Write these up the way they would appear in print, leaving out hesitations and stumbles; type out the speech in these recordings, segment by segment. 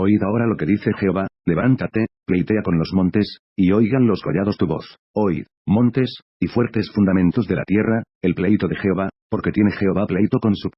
Oíd ahora lo que dice Jehová, levántate, pleitea con los montes, y oigan los collados tu voz. Oíd, montes, y fuertes fundamentos de la tierra, el pleito de Jehová, porque tiene Jehová pleito con su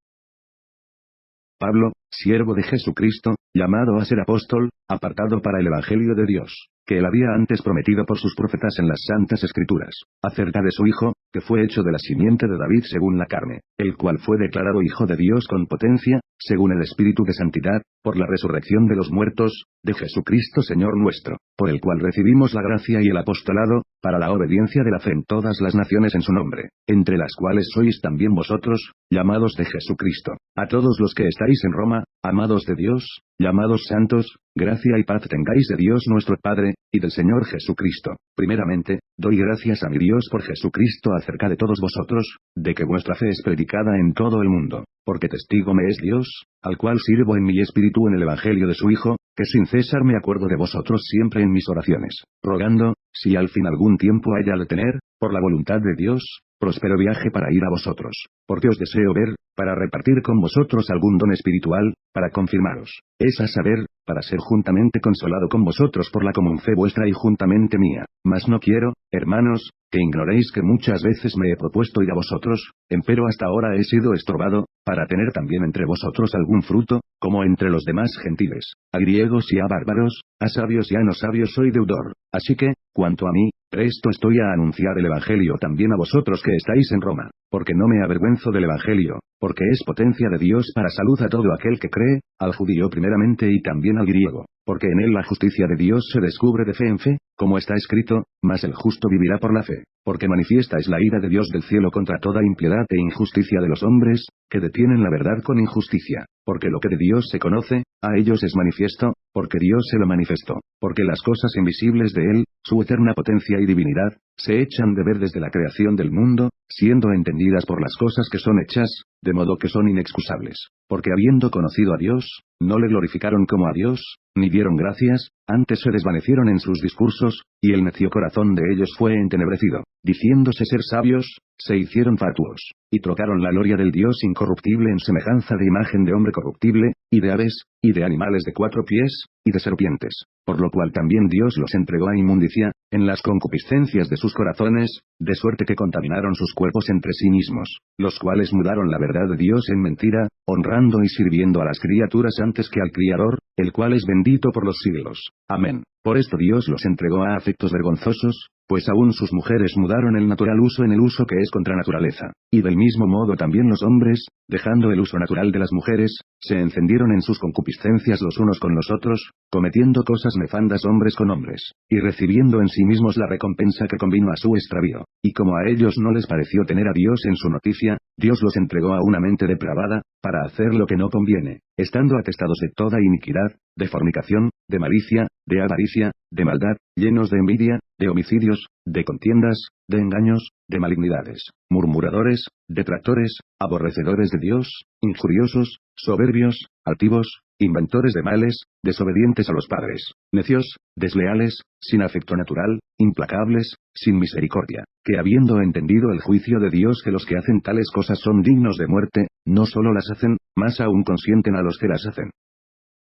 Pablo, siervo de Jesucristo, llamado a ser apóstol, apartado para el Evangelio de Dios, que él había antes prometido por sus profetas en las Santas Escrituras, acerca de su Hijo, que fue hecho de la simiente de David según la carne, el cual fue declarado Hijo de Dios con potencia, según el Espíritu de Santidad, por la resurrección de los muertos, de Jesucristo Señor nuestro, por el cual recibimos la gracia y el apostolado, para la obediencia de la fe en todas las naciones en su nombre, entre las cuales sois también vosotros, llamados de Jesucristo. A todos los que estáis en Roma, amados de Dios, llamados santos, gracia y paz tengáis de Dios nuestro Padre, y del Señor Jesucristo. Primeramente, doy gracias a mi Dios por Jesucristo acerca de todos vosotros, de que vuestra fe es predicada en todo el mundo, porque testigo me es Dios, al cual sirvo en mi espíritu en el Evangelio de su Hijo, que sin cesar me acuerdo de vosotros siempre en mis oraciones, rogando, si al fin algún tiempo haya de tener, por la voluntad de Dios, próspero viaje para ir a vosotros, porque os deseo ver, para repartir con vosotros algún don espiritual, para confirmaros, es a saber, para ser juntamente consolado con vosotros por la común fe vuestra y juntamente mía. Mas no quiero, hermanos, que ignoréis que muchas veces me he propuesto ir a vosotros, empero hasta ahora he sido estorbado, para tener también entre vosotros algún fruto, como entre los demás gentiles, a griegos y a bárbaros, a sabios y a no sabios soy deudor. Así que, cuanto a mí, presto estoy a anunciar el Evangelio también a vosotros que estáis en Roma, porque no me avergüenzo del Evangelio, porque es potencia de Dios para salud a todo aquel que cree, al judío primeramente y también al griego, porque en él la justicia de Dios se descubre de fe en fe, como está escrito, mas el justo vivirá por la fe, porque manifiesta es la ira de Dios del cielo contra toda impiedad e injusticia de los hombres, que detienen la verdad con injusticia, porque lo que de Dios se conoce, a ellos es manifiesto, porque Dios se lo manifestó, porque las cosas invisibles de él, su eterna potencia y divinidad, se echan de ver desde la creación del mundo, siendo entendidas por las cosas que son hechas, de modo que son inexcusables, porque habiendo conocido a Dios, no le glorificaron como a Dios, ni dieron gracias, antes se desvanecieron en sus discursos, y el necio corazón de ellos fue entenebrecido, diciéndose ser sabios, se hicieron fatuos, y trocaron la gloria del Dios incorruptible en semejanza de imagen de hombre corruptible, y de aves, y de animales de 4 pies, y de serpientes, por lo cual también Dios los entregó a inmundicia, en las concupiscencias de sus corazones, de suerte que contaminaron sus cuerpos entre sí mismos, los cuales mudaron la verdad de Dios en mentira, honrando y sirviendo a las criaturas antes que al Criador, el cual es bendito por los siglos. Amén. Por esto Dios los entregó a afectos vergonzosos, pues aún sus mujeres mudaron el natural uso en el uso que es contra naturaleza, y del mismo modo también los hombres, dejando el uso natural de las mujeres, se encendieron en sus concupiscencias los unos con los otros, cometiendo cosas nefandas hombres con hombres, y recibiendo en sí mismos la recompensa que convino a su extravío, y como a ellos no les pareció tener a Dios en su noticia, Dios los entregó a una mente depravada, para hacer lo que no conviene, estando atestados de toda iniquidad, de fornicación, de malicia, de avaricia, de maldad, llenos de envidia, de homicidios, de contiendas, de engaños, de malignidades, murmuradores, detractores, aborrecedores de Dios, injuriosos, soberbios, altivos, inventores de males, desobedientes a los padres, necios, desleales, sin afecto natural, implacables, sin misericordia, que habiendo entendido el juicio de Dios que los que hacen tales cosas son dignos de muerte, no solo las hacen, más aún consienten a los que las hacen.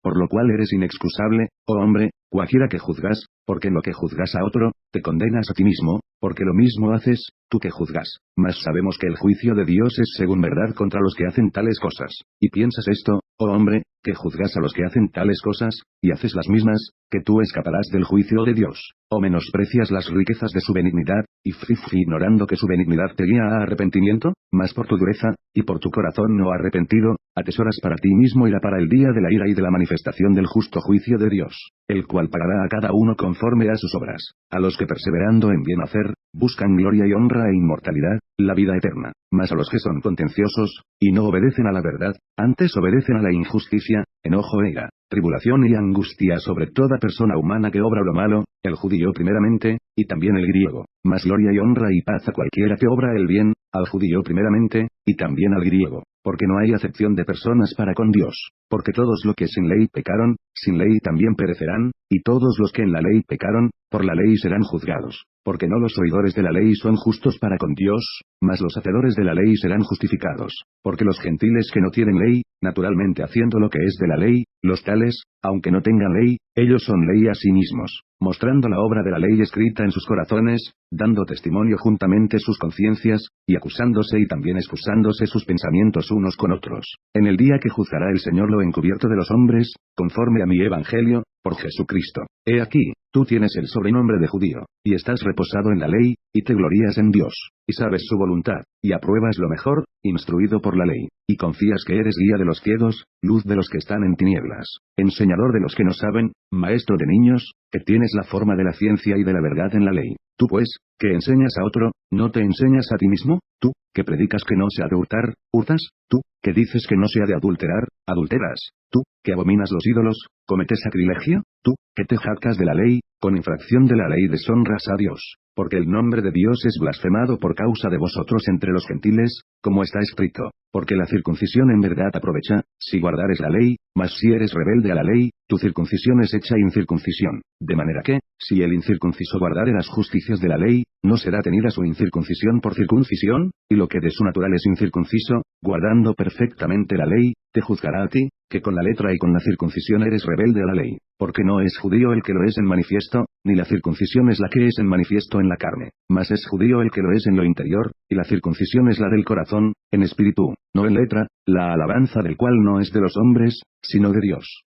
Por lo cual eres inexcusable, oh hombre, cualquiera que juzgas, porque en lo que juzgas a otro, te condenas a ti mismo, porque lo mismo haces, tú que juzgas. Mas sabemos que el juicio de Dios es según verdad contra los que hacen tales cosas. Y piensas esto, oh hombre, que juzgas a los que hacen tales cosas, y haces las mismas, que tú escaparás del juicio de Dios. O menosprecias las riquezas de su benignidad, y ignorando que su benignidad te guía a arrepentimiento, mas por tu dureza, y por tu corazón no arrepentido, atesoras para ti mismo ira para el día de la ira y de la manifestación del justo juicio de Dios, el cual pagará a cada uno conforme a sus obras, a los que perseverando en bien hacer, buscan gloria y honra e inmortalidad, la vida eterna, mas a los que son contenciosos, y no obedecen a la verdad, antes obedecen a la injusticia, enojo e ira, tribulación y angustia sobre toda persona humana que obra lo malo, el judío primeramente, y también el griego, mas gloria y honra y paz a cualquiera que obra el bien, al judío primeramente, y también al griego, porque no hay acepción de personas para con Dios, porque todos los que sin ley pecaron, sin ley también perecerán, y todos los que en la ley pecaron, por la ley serán juzgados. porque no los oidores de la ley son justos para con Dios, mas los hacedores de la ley serán justificados. Porque los gentiles que no tienen ley, naturalmente haciendo lo que es de la ley, los tales, aunque no tengan ley, ellos son ley a sí mismos, mostrando la obra de la ley escrita en sus corazones, dando testimonio juntamente sus conciencias, y acusándose y también excusándose sus pensamientos unos con otros. En el día que juzgará el Señor lo encubierto de los hombres, conforme a mi evangelio, por Jesucristo. He aquí, tú tienes el sobrenombre de judío, y estás reposado en la ley, y te glorías en Dios, y sabes su voluntad, y apruebas lo mejor, instruido por la ley, y confías que eres guía de los ciegos, luz de los que están en tinieblas, enseñador de los que no saben, maestro de niños, que tienes la forma de la ciencia y de la verdad en la ley. Tú pues, que enseñas a otro, ¿no te enseñas a ti mismo? Tú, que predicas que no se ha de hurtar, ¿hurtas? Tú, que dices que no se ha de adulterar, ¿adulteras? Tú, que abominas los ídolos, ¿cometes sacrilegio? Tú, que te jactas de la ley, con infracción de la ley deshonras a Dios, porque el nombre de Dios es blasfemado por causa de vosotros entre los gentiles, como está escrito, porque la circuncisión en verdad aprovecha, si guardares la ley, mas si eres rebelde a la ley, tu circuncisión es hecha incircuncisión, de manera que, si el incircunciso guardare las justicias de la ley, no será tenida su incircuncisión por circuncisión, y lo que de su natural es incircunciso, guardando perfectamente la ley, te juzgará a ti, que con la letra y con la circuncisión eres rebelde a la ley, porque no es judío el que lo es en manifiesto, ni la circuncisión es la que es en manifiesto en la carne, mas es judío el que lo es en lo interior, y la circuncisión es la del corazón, en espíritu, no en letra, la alabanza del cual no es de los hombres, sino de Dios.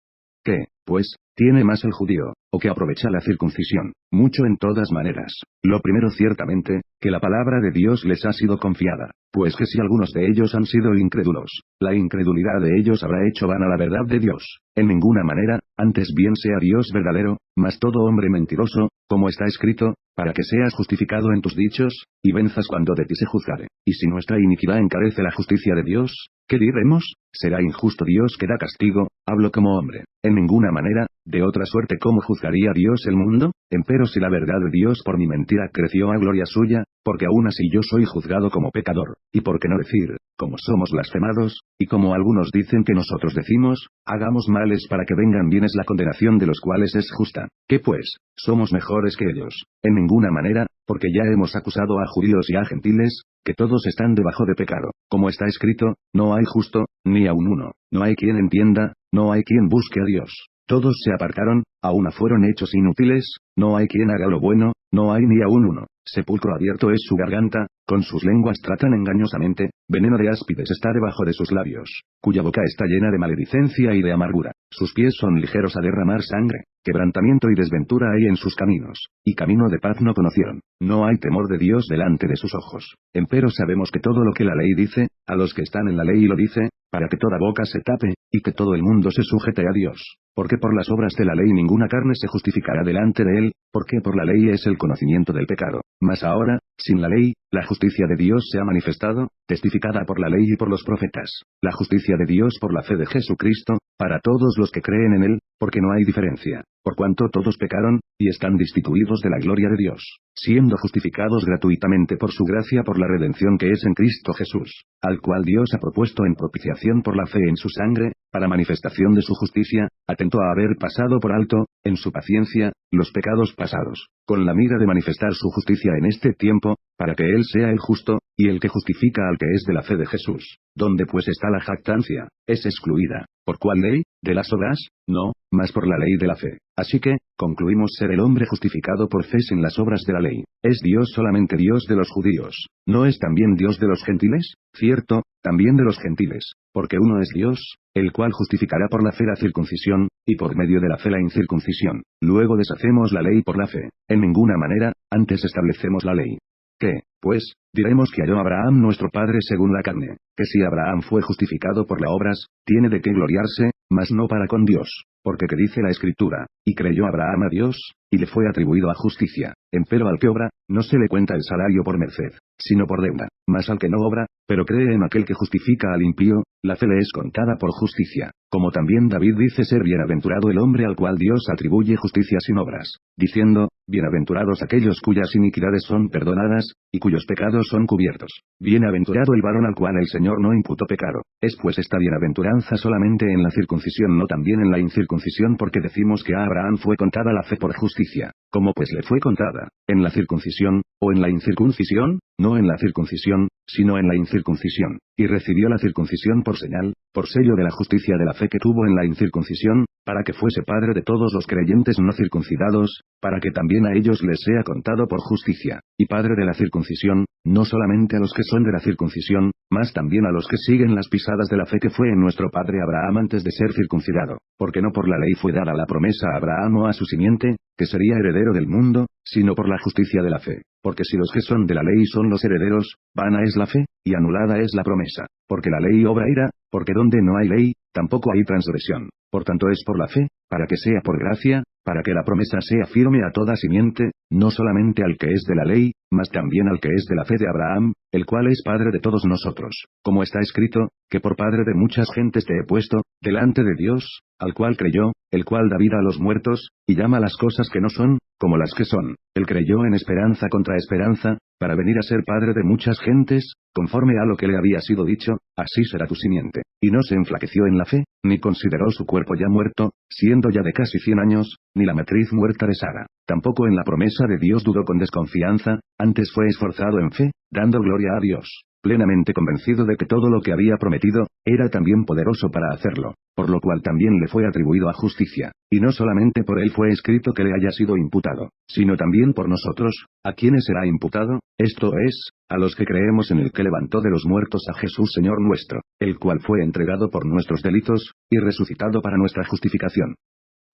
¿Qué, pues, tiene más el judío, o que aprovecha la circuncisión? Mucho en todas maneras. Lo primero ciertamente, que la palabra de Dios les ha sido confiada, pues que si algunos de ellos han sido incrédulos, la incredulidad de ellos habrá hecho vana la verdad de Dios. En ninguna manera, antes bien sea Dios verdadero, mas todo hombre mentiroso, como está escrito, para que seas justificado en tus dichos, y venzas cuando de ti se juzgare. Y si nuestra iniquidad encarece la justicia de Dios, ¿qué diremos? ¿Será injusto Dios que da castigo? Hablo como hombre. En ninguna manera, de otra suerte ¿cómo juzgaría Dios el mundo? Empero si la verdad de Dios por mi mentira creció a gloria suya, porque aún así yo soy juzgado como pecador, y por qué no decir, como somos blasfemados, y como algunos dicen que nosotros decimos, hagamos males para que vengan bienes la condenación de los cuales es justa. ¿Qué pues? ¿Somos mejores que ellos? En ninguna manera, porque ya hemos acusado a judíos y a gentiles, que todos están debajo de pecado. Como está escrito, no hay justo, ni aun uno, no hay quien entienda, no hay quien busque a Dios. Todos se apartaron, a una fueron hechos inútiles, no hay quien haga lo bueno, no hay ni aun uno. Sepulcro abierto es su garganta, con sus lenguas tratan engañosamente, veneno de áspides está debajo de sus labios, cuya boca está llena de maledicencia y de amargura, sus pies son ligeros a derramar sangre, quebrantamiento y desventura hay en sus caminos, y camino de paz no conocieron. No hay temor de Dios delante de sus ojos. Empero sabemos que todo lo que la ley dice, a los que están en la ley lo dice, para que toda boca se tape, y que todo el mundo se sujete a Dios. Porque por las obras de la ley ninguna carne se justificará delante de él, porque por la ley es el conocimiento del pecado. Mas ahora, sin la ley, la justicia de Dios se ha manifestado, testificada por la ley y por los profetas. La justicia de Dios por la fe de Jesucristo, para todos los que creen en él, porque no hay diferencia. Por cuanto todos pecaron, y están destituidos de la gloria de Dios, siendo justificados gratuitamente por su gracia por la redención que es en Cristo Jesús, al cual Dios ha propuesto en propiciación por la fe en su sangre, para manifestación de su justicia, atento a haber pasado por alto, en su paciencia, los pecados pasados, con la mira de manifestar su justicia en este tiempo, para que Él sea el justo, y el que justifica al que es de la fe de Jesús. ¿Dónde pues está la jactancia? Es excluida. ¿Por cuál ley? ¿De las obras? No, mas por la ley de la fe. Así que, concluimos ser el hombre justificado por fe sin las obras de la ley. ¿Es Dios solamente Dios de los judíos? ¿No es también Dios de los gentiles? Cierto, también de los gentiles, porque uno es Dios, el cual justificará por la fe la circuncisión, y por medio de la fe la incircuncisión. Luego deshacemos la ley por la fe. En ninguna manera, antes establecemos la ley. ¿Qué, pues, diremos que halló Abraham nuestro padre según la carne? Que si Abraham fue justificado por las obras, tiene de qué gloriarse, mas no para con Dios. Porque que dice la Escritura, y creyó Abraham a Dios, y le fue atribuido a justicia. Empero al que obra, no se le cuenta el salario por merced, sino por deuda. Mas al que no obra, pero cree en aquel que justifica al impío, la fe le es contada por justicia. Como también David dice ser bienaventurado el hombre al cual Dios atribuye justicia sin obras, diciendo, bienaventurados aquellos cuyas iniquidades son perdonadas, y cuyos pecados son cubiertos. Bienaventurado el varón al cual el Señor no imputó pecado. Es pues esta bienaventuranza solamente en la circuncisión, no también en la incircuncisión, porque decimos que a Abraham fue contada la fe por justicia. ¿Cómo pues le fue contada? ¿En la circuncisión, o en la incircuncisión? No en la circuncisión, sino en la incircuncisión. Y recibió la circuncisión por señal, por sello de la justicia de la fe que tuvo en la incircuncisión, para que fuese padre de todos los creyentes no circuncidados, para que también a ellos les sea contado por justicia, y padre de la circuncisión, no solamente a los que son de la circuncisión, mas también a los que siguen las pisadas de la fe que fue en nuestro padre Abraham antes de ser circuncidado, porque no por la ley fue dada la promesa a Abraham o a su simiente, que sería heredero del mundo, sino por la justicia de la fe. Porque si los que son de la ley son los herederos, vana es la fe, y anulada es la promesa. Porque la ley obra ira, porque donde no hay ley, tampoco hay transgresión. Por tanto es por la fe, para que sea por gracia, para que la promesa sea firme a toda simiente, no solamente al que es de la ley, mas también al que es de la fe de Abraham, el cual es padre de todos nosotros. Como está escrito, que por padre de muchas gentes te he puesto, delante de Dios, al cual creyó, el cual da vida a los muertos, y llama las cosas que no son, como las que son. Él creyó en esperanza contra esperanza, para venir a ser padre de muchas gentes, conforme a lo que le había sido dicho, así será tu simiente. Y no se enflaqueció en la fe, ni consideró su cuerpo ya muerto, siendo ya de casi 100 años, ni la matriz muerta de Sara. Tampoco en la promesa de Dios dudó con desconfianza, antes fue esforzado en fe, dando gloria a Dios, plenamente convencido de que todo lo que había prometido, era también poderoso para hacerlo, por lo cual también le fue atribuido a justicia, y no solamente por él fue escrito que le haya sido imputado, sino también por nosotros, a quienes será imputado, esto es, a los que creemos en el que levantó de los muertos a Jesús Señor nuestro, el cual fue entregado por nuestros delitos, y resucitado para nuestra justificación.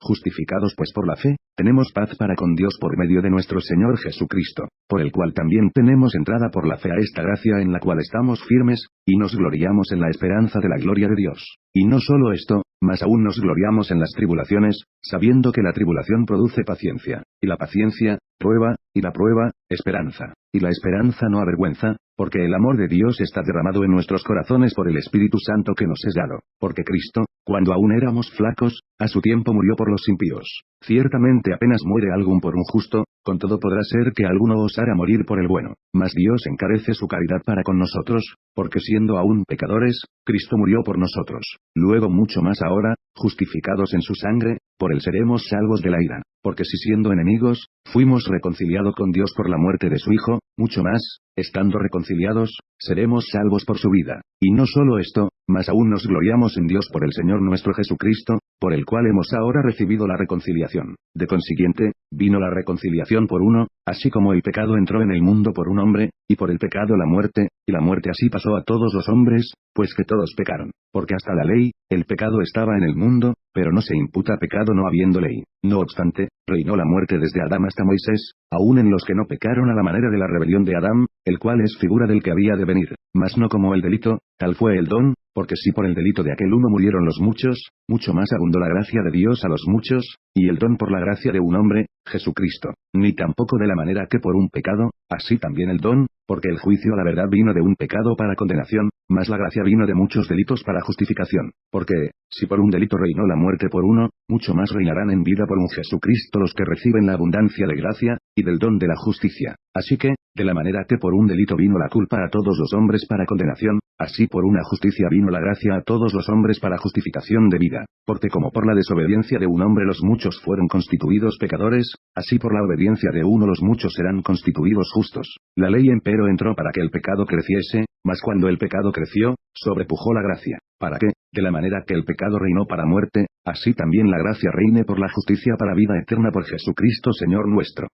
Justificados pues por la fe, tenemos paz para con Dios por medio de nuestro Señor Jesucristo, por el cual también tenemos entrada por la fe a esta gracia en la cual estamos firmes, y nos gloriamos en la esperanza de la gloria de Dios. Y no solo esto, mas aún nos gloriamos en las tribulaciones, sabiendo que la tribulación produce paciencia, y la paciencia, prueba, y la prueba, esperanza. Y la esperanza no avergüenza, porque el amor de Dios está derramado en nuestros corazones por el Espíritu Santo que nos es dado, porque Cristo, cuando aún éramos flacos, a su tiempo murió por los impíos. Ciertamente apenas muere algún por un justo, con todo podrá ser que alguno osara morir por el bueno. Mas Dios encarece su caridad para con nosotros, porque siendo aún pecadores, Cristo murió por nosotros. Luego mucho más ahora, justificados en su sangre, por él seremos salvos de la ira. Porque si siendo enemigos, fuimos reconciliados con Dios por la muerte de su Hijo, mucho más, estando reconciliados, seremos salvos por su vida. Y no solo esto, mas aún nos gloriamos en Dios por el Señor nuestro Jesucristo, por el cual hemos ahora recibido la reconciliación. De consiguiente, vino la reconciliación por uno, así como el pecado entró en el mundo por un hombre, y por el pecado la muerte, y la muerte así pasó a todos los hombres, pues que todos pecaron. Porque hasta la ley, el pecado estaba en el mundo, pero no se imputa pecado no habiendo ley. No obstante, reinó la muerte desde Adán hasta Moisés, aun en los que no pecaron a la manera de la rebelión de Adán, el cual es figura del que había de venir, mas no como el delito, tal fue el don, porque si por el delito de aquel uno murieron los muchos, mucho más abundó la gracia de Dios a los muchos, y el don por la gracia de un hombre, Jesucristo, ni tampoco de la manera que por un pecado, así también el don, porque el juicio a la verdad vino de un pecado para condenación, mas la gracia vino de muchos delitos para justificación, porque, si por un delito reinó la muerte por uno, mucho más reinarán en vida por un Jesucristo los que reciben la abundancia de gracia, y del don de la justicia. Así que, de la manera que por un delito vino la culpa a todos los hombres para condenación, así por una justicia vino la gracia a todos los hombres para justificación de vida. Porque como por la desobediencia de un hombre los muchos fueron constituidos pecadores, así por la obediencia de uno los muchos serán constituidos justos. La ley empero entró para que el pecado creciese, mas cuando el pecado creció, sobrepujó la gracia, para que, de la manera que el pecado reinó para muerte, así también la gracia reine por la justicia para vida eterna por Jesucristo Señor nuestro.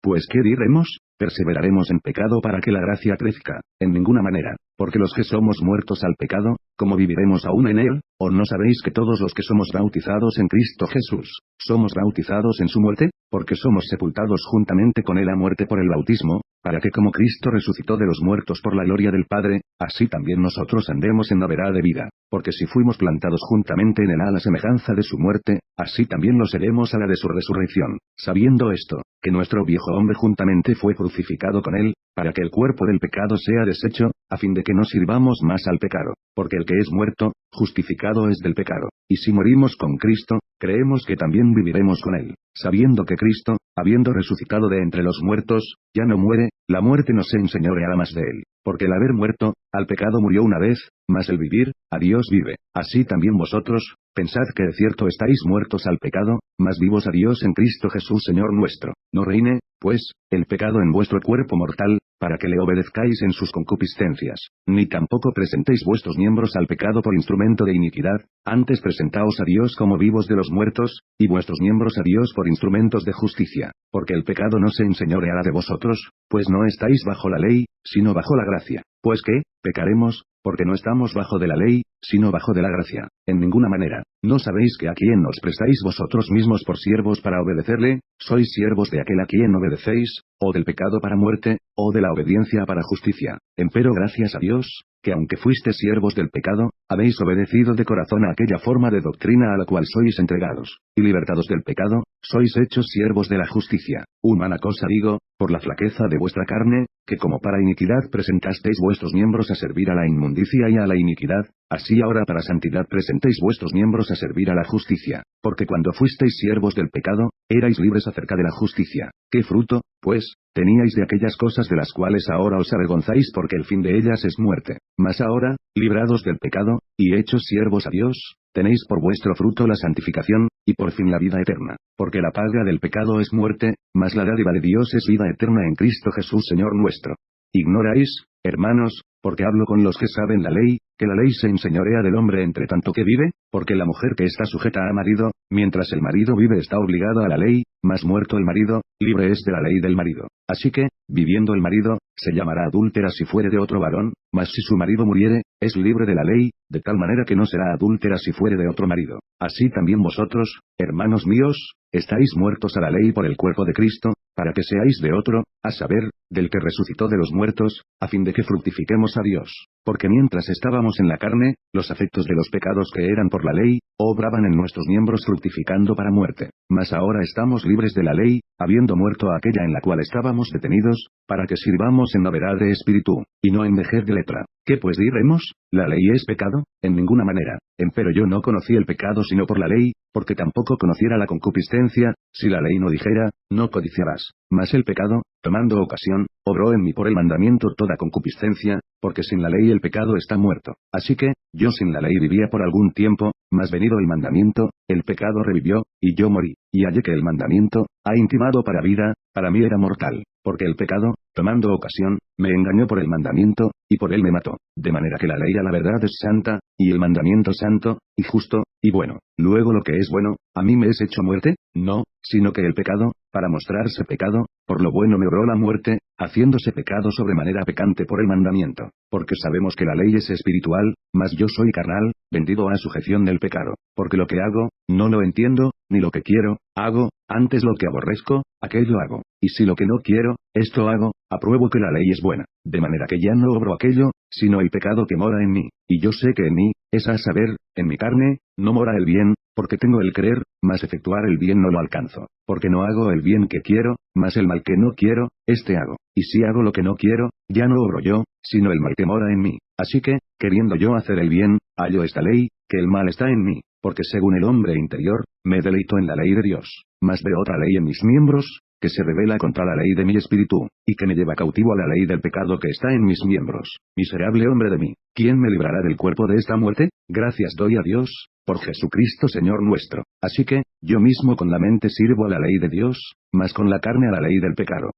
Pues ¿qué diremos? ¿Perseveraremos en pecado para que la gracia crezca? En ninguna manera, porque los que somos muertos al pecado, ¿cómo viviremos aún en él? ¿O no sabéis que todos los que somos bautizados en Cristo Jesús, somos bautizados en su muerte? Porque somos sepultados juntamente con él a muerte por el bautismo, para que como Cristo resucitó de los muertos por la gloria del Padre, así también nosotros andemos en novedad de vida. Porque si fuimos plantados juntamente en él a la semejanza de su muerte, así también lo seremos a la de su resurrección. Sabiendo esto, que nuestro viejo hombre juntamente fue crucificado con él, para que el cuerpo del pecado sea deshecho, a fin de que no sirvamos más al pecado, porque el que es muerto, justificado es del pecado. Y si morimos con Cristo, creemos que también viviremos con él, sabiendo que Cristo, habiendo resucitado de entre los muertos, ya no muere, la muerte no se enseñoreará más de él, porque el haber muerto, al pecado murió una vez, mas el vivir, a Dios vive. Así también vosotros, pensad que de cierto estáis muertos al pecado, mas vivos a Dios en Cristo Jesús Señor nuestro. No reine, pues, el pecado en vuestro cuerpo mortal, para que le obedezcáis en sus concupiscencias, ni tampoco presentéis vuestros miembros al pecado por instrumento de iniquidad, antes presentaos a Dios como vivos de los muertos, y vuestros miembros a Dios por instrumentos de justicia, porque el pecado no se enseñoreará de vosotros, pues no estáis bajo la ley, sino bajo la gracia. Pues ¿qué? ¿Pecaremos? Porque no estamos bajo de la ley, sino bajo de la gracia. En ninguna manera. ¿No sabéis que a quien os prestáis vosotros mismos por siervos para obedecerle, sois siervos de aquel a quien obedecéis, o del pecado para muerte, o de la obediencia para justicia? Empero gracias a Dios, que aunque fuisteis siervos del pecado, habéis obedecido de corazón a aquella forma de doctrina a la cual sois entregados, y libertados del pecado, sois hechos siervos de la justicia. Humana cosa digo, por la flaqueza de vuestra carne, que como para iniquidad presentasteis vuestros miembros a servir a la inmundicia y a la iniquidad, así ahora para santidad presentéis vuestros miembros a servir a la justicia, porque cuando fuisteis siervos del pecado, erais libres acerca de la justicia. ¿Qué fruto, pues, teníais de aquellas cosas de las cuales ahora os avergonzáis porque el fin de ellas es muerte? Mas ahora, librados del pecado, y hechos siervos a Dios, tenéis por vuestro fruto la santificación, y por fin la vida eterna. Porque la paga del pecado es muerte, mas la dádiva de Dios es vida eterna en Cristo Jesús Señor nuestro. ¿Ignoráis, hermanos, porque hablo con los que saben la ley, que la ley se enseñorea del hombre entre tanto que vive? Porque la mujer que está sujeta a marido, mientras el marido vive está obligada a la ley, mas muerto el marido, libre es de la ley del marido. Así que, viviendo el marido, se llamará adúltera si fuere de otro varón, mas si su marido muriere, es libre de la ley, de tal manera que no será adúltera si fuere de otro marido. Así también vosotros, hermanos míos, estáis muertos a la ley por el cuerpo de Cristo, para que seáis de otro, a saber, del que resucitó de los muertos, a fin de que fructifiquemos a Dios. Porque mientras estábamos en la carne, los afectos de los pecados que eran por la ley, obraban en nuestros miembros fructificando para muerte. Mas ahora estamos libres de la ley, habiendo muerto a aquella en la cual estábamos detenidos, para que sirvamos en novedad de espíritu, y no en vejez de letra. ¿Qué pues diremos? ¿La ley es pecado? En ninguna manera. Empero yo no conocí el pecado sino por la ley, porque tampoco conociera la concupiscencia, si la ley no dijera, no codiciarás. Mas el pecado, tomando ocasión, obró en mí por el mandamiento toda concupiscencia, porque sin la ley el pecado está muerto. Así que, yo sin la ley vivía por algún tiempo, mas venido el mandamiento, el pecado revivió, y yo morí. Y hallé que el mandamiento, ha intimado para vida, para mí era mortal. Porque el pecado, tomando ocasión, me engañó por el mandamiento, y por él me mató. De manera que la ley a la verdad es santa, y el mandamiento santo, y justo, y bueno. Luego lo que es bueno, ¿a mí me es hecho muerte? No, sino que el pecado, para mostrarse pecado, por lo bueno me obró la muerte, haciéndose pecado sobremanera pecante por el mandamiento. Porque sabemos que la ley es espiritual, mas yo soy carnal, vendido a sujeción del pecado. Porque lo que hago, no lo entiendo, ni lo que quiero, hago, antes lo que aborrezco, aquello hago. Y si lo que no quiero, esto hago, apruebo que la ley es buena. De manera que ya no obro aquello, sino el pecado que mora en mí. Y yo sé que en mí, es a saber, en mi carne, no mora el bien, porque tengo el querer, mas efectuar el bien no lo alcanzo. Porque no hago el bien que quiero, mas el mal que no quiero, este hago. Y si hago lo que no quiero, ya no obro yo, sino el mal que mora en mí. Así que, queriendo yo hacer el bien, hallo esta ley, que el mal está en mí. Porque según el hombre interior, me deleito en la ley de Dios. Mas veo otra ley en mis miembros, que se revela contra la ley de mi espíritu, y que me lleva cautivo a la ley del pecado que está en mis miembros. Miserable hombre de mí, ¿quién me librará del cuerpo de esta muerte? Gracias doy a Dios, por Jesucristo Señor nuestro. Así que, yo mismo con la mente sirvo a la ley de Dios, mas con la carne a la ley del pecado.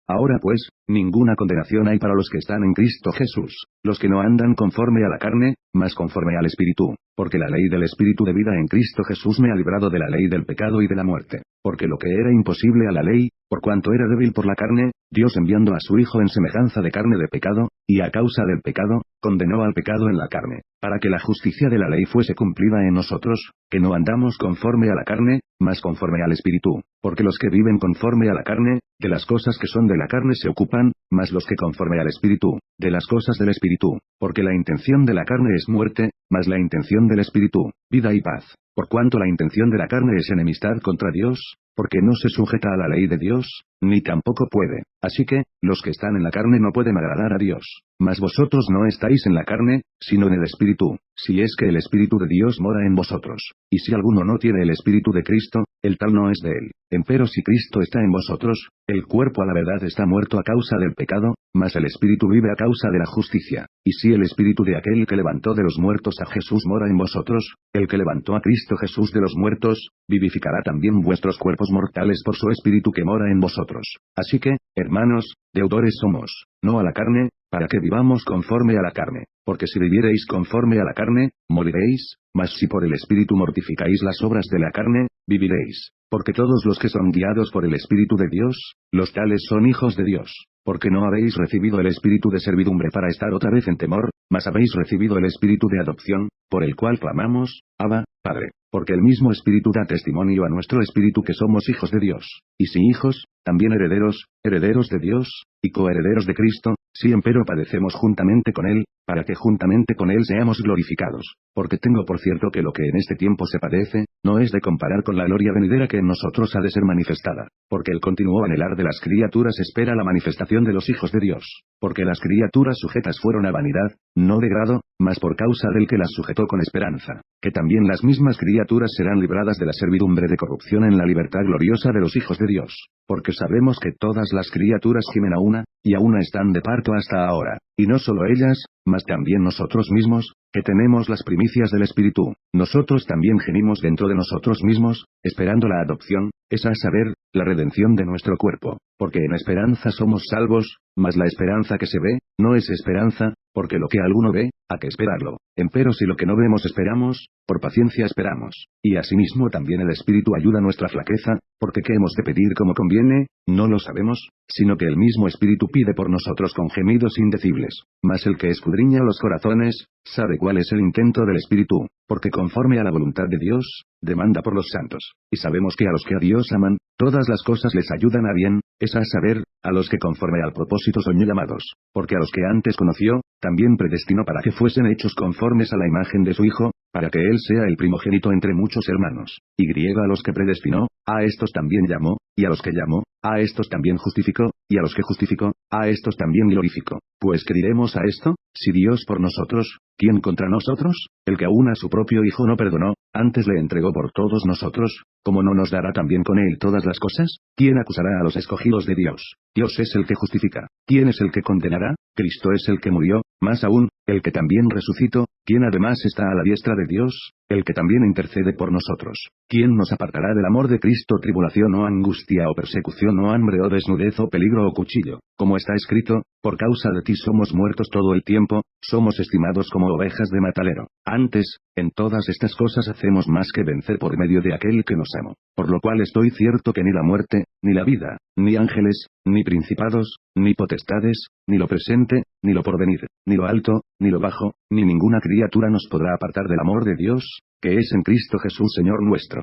Ahora pues, ninguna condenación hay para los que están en Cristo Jesús, los que no andan conforme a la carne, mas conforme al Espíritu, porque la ley del Espíritu de vida en Cristo Jesús me ha librado de la ley del pecado y de la muerte. Porque lo que era imposible a la ley, por cuanto era débil por la carne, Dios enviando a su Hijo en semejanza de carne de pecado, y a causa del pecado, condenó al pecado en la carne, para que la justicia de la ley fuese cumplida en nosotros, que no andamos conforme a la carne, mas conforme al Espíritu. Porque los que viven conforme a la carne, de las cosas que son de la carne se ocupan, mas los que conforme al Espíritu, de las cosas del Espíritu. Porque la intención de la carne es muerte, mas la intención del Espíritu, vida y paz. Por cuanto la intención de la carne es enemistad contra Dios, porque no se sujeta a la ley de Dios, ni tampoco puede. Así que, los que están en la carne no pueden agradar a Dios. Mas vosotros no estáis en la carne, sino en el Espíritu, si es que el Espíritu de Dios mora en vosotros. Y si alguno no tiene el Espíritu de Cristo, el tal no es de él. Empero si Cristo está en vosotros, el cuerpo a la verdad está muerto a causa del pecado, mas el Espíritu vive a causa de la justicia. Y si el Espíritu de aquel que levantó de los muertos a Jesús mora en vosotros, el que levantó a Cristo Jesús de los muertos, vivificará también vuestros cuerpos mortales por su Espíritu que mora en vosotros. Así que, hermanos, deudores somos, no a la carne, para que vivamos conforme a la carne. Porque si viviereis conforme a la carne, moriréis, mas si por el Espíritu mortificáis las obras de la carne, viviréis. Porque todos los que son guiados por el Espíritu de Dios, los tales son hijos de Dios. Porque no habéis recibido el espíritu de servidumbre para estar otra vez en temor, mas habéis recibido el espíritu de adopción, por el cual clamamos, Abba, Padre. Porque el mismo Espíritu da testimonio a nuestro espíritu que somos hijos de Dios. Y si hijos, también herederos, herederos de Dios, y coherederos de Cristo, si empero padecemos juntamente con Él, para que juntamente con Él seamos glorificados. Porque tengo por cierto que lo que en este tiempo se padece, no es de comparar con la gloria venidera que en nosotros ha de ser manifestada. Porque el continuo anhelar de las criaturas espera la manifestación de los hijos de Dios. Porque las criaturas sujetas fueron a vanidad, no de grado, mas por causa del que las sujetó con esperanza. Que también las mismas criaturas serán libradas de la servidumbre de corrupción en la libertad gloriosa de los hijos de Dios. Porque sabemos que todas las criaturas gimen a una, y a una están de parto hasta ahora. Y no solo ellas, mas también nosotros mismos, que tenemos las primicias del Espíritu. Nosotros también gemimos dentro de nosotros mismos, esperando la adopción, es a saber, la redención de nuestro cuerpo. Porque en esperanza somos salvos, mas la esperanza que se ve, no es esperanza, porque lo que alguno ve, ¿a qué esperarlo? Empero si lo que no vemos esperamos, por paciencia esperamos. Y asimismo también el Espíritu ayuda nuestra flaqueza, porque ¿qué hemos de pedir como conviene? No lo sabemos, sino que el mismo Espíritu pide por nosotros con gemidos indecibles. Mas el que escudriña los corazones, sabe cuál es el intento del Espíritu, porque conforme a la voluntad de Dios, demanda por los santos. Y sabemos que a los que a Dios aman, todas las cosas les ayudan a bien, es a saber, a los que conforme al propósito son llamados. Porque a los que antes conoció, también predestinó para que fuesen hechos conformes a la imagen de su Hijo, para que Él sea el primogénito entre muchos hermanos. Y a los que predestinó, a estos también llamó, y a los que llamó, a estos también justificó, y a los que justificó, a estos también glorificó. Pues ¿qué diremos a esto? Si Dios por nosotros, ¿quién contra nosotros? El que aún a su propio Hijo no perdonó, antes le entregó por todos nosotros, ¿cómo no nos dará también con Él todas las cosas? ¿Quién acusará a los escogidos de Dios? Dios es el que justifica. ¿Quién es el que condenará? Cristo es el que murió, más aún, el que también resucitó, quien además está a la diestra de Dios, el que también intercede por nosotros. ¿Quién nos apartará del amor de Cristo? Tribulación o angustia o persecución o hambre o desnudez o peligro o cuchillo. Como está escrito, por causa de ti somos muertos todo el tiempo, somos estimados como ovejas de matadero. Antes, en todas estas cosas hacemos más que vencer por medio de aquel que nos amó. Por lo cual estoy cierto que ni la muerte, ni la vida, ni ángeles, ni principados, ni potestades, ni lo presente, ni lo porvenir, ni lo alto, ni lo bajo, ni ninguna criatura nos podrá apartar del amor de Dios, que es en Cristo Jesús Señor nuestro.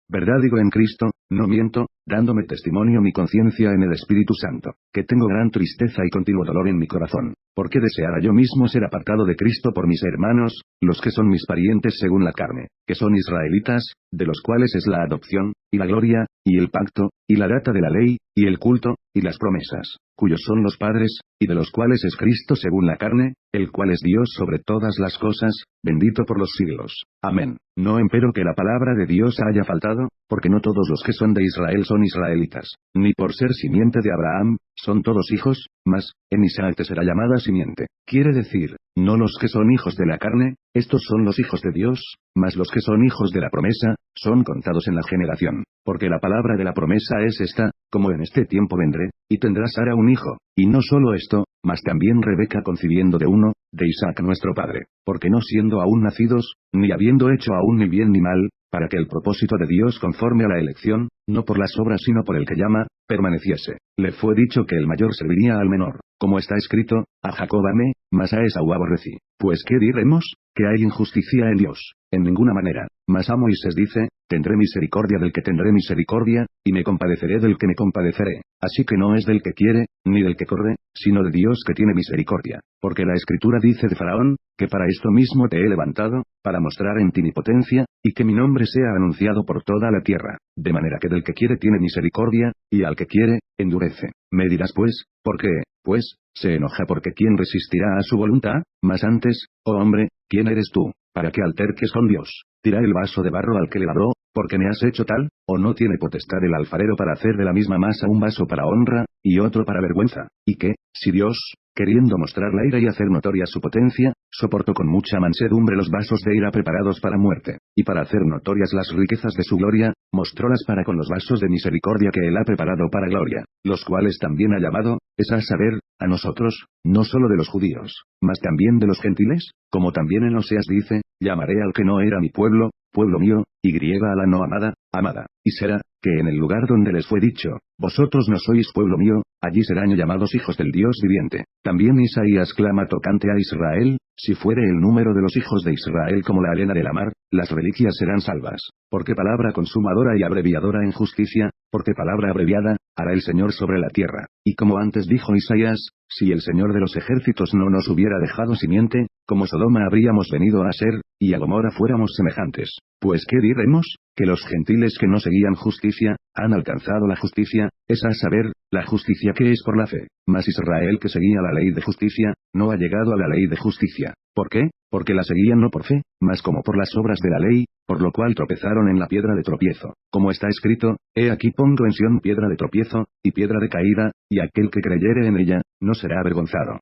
Verdad digo en Cristo, no miento, dándome testimonio mi conciencia en el Espíritu Santo, que tengo gran tristeza y continuo dolor en mi corazón, porque deseara yo mismo ser apartado de Cristo por mis hermanos, los que son mis parientes según la carne, que son israelitas, de los cuales es la adopción, y la gloria, y el pacto, y la data de la ley, y el culto, y las promesas, cuyos son los padres, y de los cuales es Cristo según la carne, el cual es Dios sobre todas las cosas, bendito por los siglos. Amén. No empero que la palabra de Dios haya faltado, porque no todos los que son de Israel son israelitas, ni por ser simiente de Abraham, son todos hijos, mas, en Isaac te será llamada simiente. Quiere decir, no los que son hijos de la carne, estos son los hijos de Dios, mas los que son hijos de la promesa, son contados en la generación. Porque la palabra de la promesa es esta, como en este tiempo vendré, y tendrá Sara un hijo, y no solo esto, mas también Rebeca concibiendo de uno, de Isaac nuestro padre, porque no siendo aún nacidos, ni habiendo hecho aún ni bien ni mal, para que el propósito de Dios conforme a la elección, no por las obras sino por el que llama, permaneciese. Le fue dicho que el mayor serviría al menor, como está escrito, a Jacob amé, mas a Esaú aborrecí. Pues ¿qué diremos? Que hay injusticia en Dios. En ninguna manera. Mas a Moisés dice, tendré misericordia del que tendré misericordia, y me compadeceré del que me compadeceré. Así que no es del que quiere, ni del que corre, sino de Dios que tiene misericordia. Porque la Escritura dice de Faraón, que para esto mismo te he levantado, para mostrar en ti mi potencia, y que mi nombre sea anunciado por toda la tierra. De manera que del que quiere tiene misericordia, y al que quiere, endurece. Me dirás pues, ¿por qué? Pues, se enoja porque ¿quién resistirá a su voluntad? Mas antes, oh hombre, ¿quién eres tú, para que alterques con Dios? Tira el vaso de barro al que le labró, porque me has hecho tal, o no tiene potestad el alfarero para hacer de la misma masa un vaso para honra, y otro para vergüenza, y que, si Dios, queriendo mostrar la ira y hacer notoria su potencia, soportó con mucha mansedumbre los vasos de ira preparados para muerte, y para hacer notorias las riquezas de su gloria, mostrólas para con los vasos de misericordia que él ha preparado para gloria, los cuales también ha llamado, es a saber, a nosotros, no solo de los judíos, mas también de los gentiles, como también en Oseas dice, llamaré al que no era mi pueblo, pueblo mío, y griega a la no amada, amada, y será, que en el lugar donde les fue dicho, vosotros no sois pueblo mío, allí serán llamados hijos del Dios viviente. También Isaías clama tocante a Israel, si fuere el número de los hijos de Israel como la arena de la mar, las reliquias serán salvas. Porque palabra consumadora y abreviadora en justicia, porque palabra abreviada, hará el Señor sobre la tierra. Y como antes dijo Isaías, si el Señor de los ejércitos no nos hubiera dejado simiente, como Sodoma habríamos venido a ser, y a Gomorra fuéramos semejantes. Pues ¿qué diremos? Que los gentiles que no seguían justicia, han alcanzado la justicia, es a saber, la justicia que es por la fe. Mas Israel que seguía la ley de justicia, no ha llegado a la ley de justicia. ¿Por qué? Porque la seguían no por fe, mas como por las obras de la ley, por lo cual tropezaron en la piedra de tropiezo. Como está escrito, he aquí pongo en Sión piedra de tropiezo, y piedra de caída, y aquel que creyere en ella, no será avergonzado.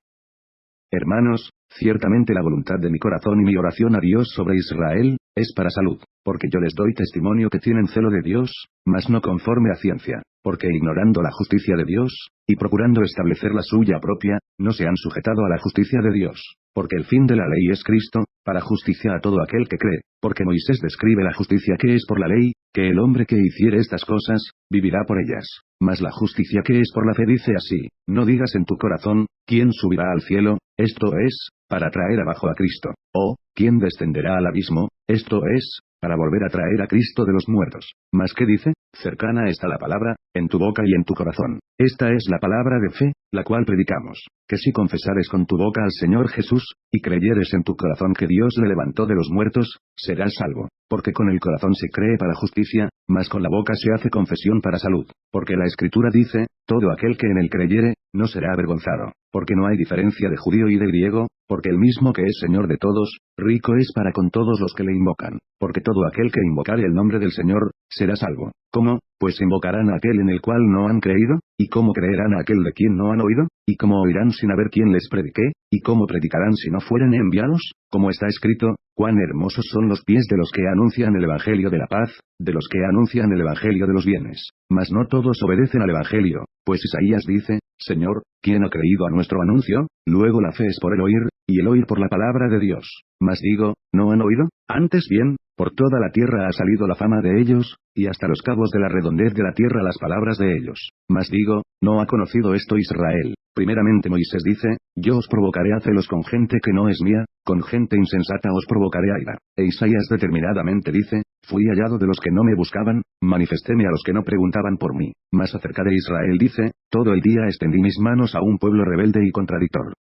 Hermanos, ciertamente la voluntad de mi corazón y mi oración a Dios sobre Israel, es para salud, porque yo les doy testimonio que tienen celo de Dios, mas no conforme a ciencia, porque ignorando la justicia de Dios, y procurando establecer la suya propia, no se han sujetado a la justicia de Dios, porque el fin de la ley es Cristo, para justicia a todo aquel que cree, porque Moisés describe la justicia que es por la ley, que el hombre que hiciere estas cosas, vivirá por ellas. Mas la justicia que es por la fe dice así, no digas en tu corazón, ¿quién subirá al cielo? Esto es, para traer abajo a Cristo. O, ¿quién descenderá al abismo? Esto es, para volver a traer a Cristo de los muertos. Mas ¿qué dice? Cercana está la palabra, en tu boca y en tu corazón. Esta es la palabra de fe, la cual predicamos, que si confesares con tu boca al Señor Jesús, y creyeres en tu corazón que Dios le levantó de los muertos, serás salvo. Porque con el corazón se cree para justicia, mas con la boca se hace confesión para salud. Porque la Escritura dice, todo aquel que en él creyere, no será avergonzado. Porque no hay diferencia de judío y de griego, porque el mismo que es Señor de todos, rico es para con todos los que le invocan. Porque todo aquel que invocare el nombre del Señor, será salvo. ¿Cómo? Pues invocarán a aquel en el cual no han creído, y cómo creerán a aquel de quien no han oído, y cómo oirán sin haber quien les predique, y cómo predicarán si no fueren enviados, como está escrito, cuán hermosos son los pies de los que anuncian el Evangelio de la paz, de los que anuncian el Evangelio de los bienes. Mas no todos obedecen al Evangelio, pues Isaías dice, Señor, ¿quién ha creído a nuestro anuncio? Luego la fe es por el oír, y el oír por la palabra de Dios. Mas digo, ¿no han oído? Antes bien, por toda la tierra ha salido la fama de ellos, y hasta los cabos de la redondez de la tierra las palabras de ellos. Mas digo, ¿no ha conocido esto Israel? Primeramente Moisés dice, yo os provocaré a celos con gente que no es mía, con gente insensata os provocaré a ira. E Isaías determinadamente dice, fui hallado de los que no me buscaban, manifestéme a los que no preguntaban por mí. Mas acerca de Israel dice, todo el día extendí mis manos a un pueblo rebelde y contradictor.